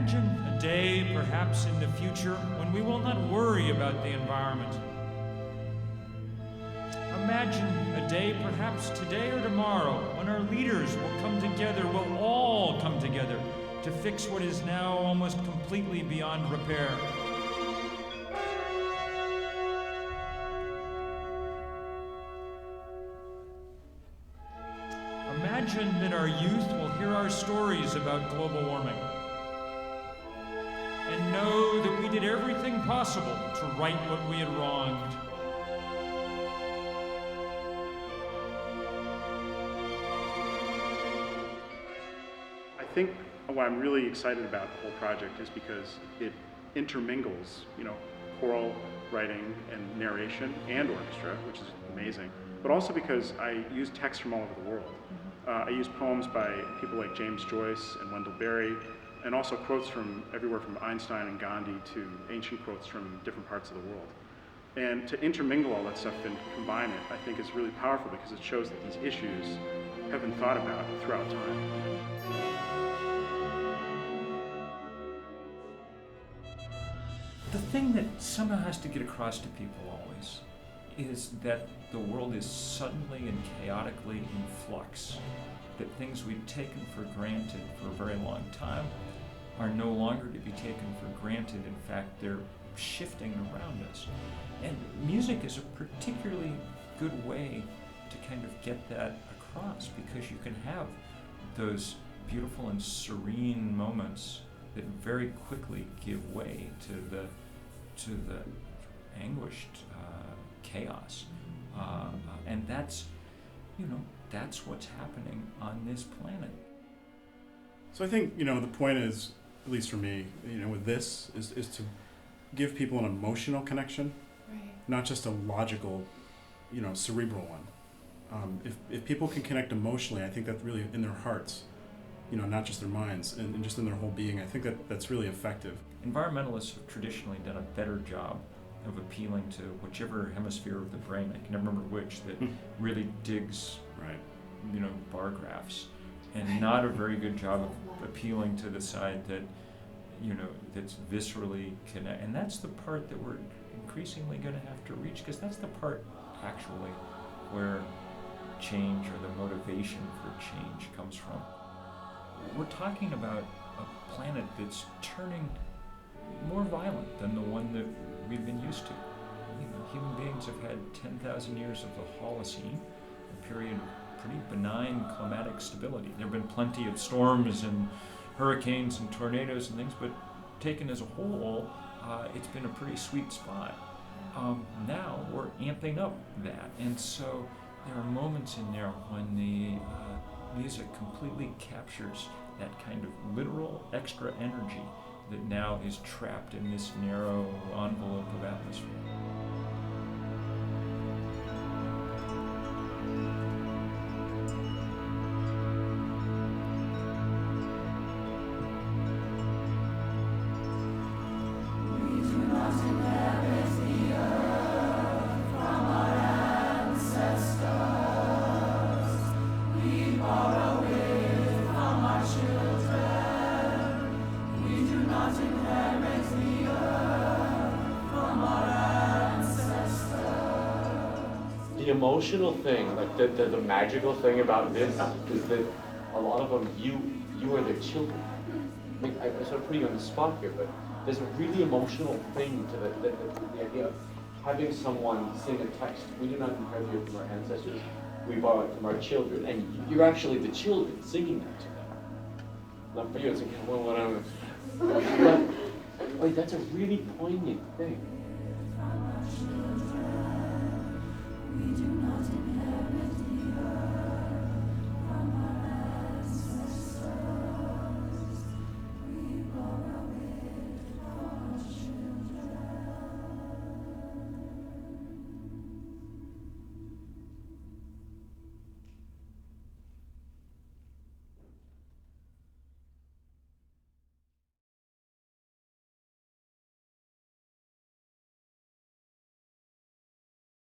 Imagine a day, perhaps in the future, when we will not worry about the environment. Imagine a day, perhaps today or tomorrow, when our leaders will come together, will all come together to fix what is now almost completely beyond repair. Imagine that our youth will hear our stories about global warming and know that we did everything possible to right what we had wronged. I think why I'm really excited about the whole project is because it intermingles, choral writing and narration and orchestra, which is amazing, but also because I use texts from all over the world. I use poems by people like James Joyce and Wendell Berry, and also quotes from everywhere from Einstein and Gandhi to ancient quotes from different parts of the world. And to intermingle all that stuff and combine it, I think is really powerful because it shows that these issues have been thought about throughout time. The thing that somehow has to get across to people always is that the world is suddenly and chaotically in flux, that things we've taken for granted for a very long time are no longer to be taken for granted. In fact, they're shifting around us. And music is a particularly good way to kind of get that across, because you can have those beautiful and serene moments that very quickly give way to the anguished chaos, and that's what's happening on this planet. So I think the point is, at least for me, with this is to give people an emotional connection, right, not just a logical, cerebral one. If people can connect emotionally, I think that really in their hearts, not just their minds, and just in their whole being, I think that's really effective. Environmentalists have traditionally done a better job of appealing to whichever hemisphere of the brain, I can never remember which, that really digs, right, bar graphs, and not a very good job of appealing to the side that, that's viscerally connect. And that's the part that we're increasingly going to have to reach, because that's the part actually where change or the motivation for change comes from. We're talking about a planet that's turning more violent than the one that we've been used to. Human beings have had 10,000 years of the Holocene, a period of pretty benign climatic stability. There have been plenty of storms and hurricanes and tornadoes and things, but taken as a whole, it's been a pretty sweet spot. Now we're amping up that, and so there are moments in there when the music completely captures that kind of literal extra energy that now is trapped in this narrow envelope of atmosphere. The emotional thing, like the magical thing about this is that a lot of them, you are their children. I mean, I'm sort of putting you on the spot here, but there's a really emotional thing to the idea of having someone sing a text. We do not inherit it from our ancestors, we borrow it from our children, and you're actually the children singing that to them. Not for you, it's like, well, whatever. But wait, that's a really poignant thing.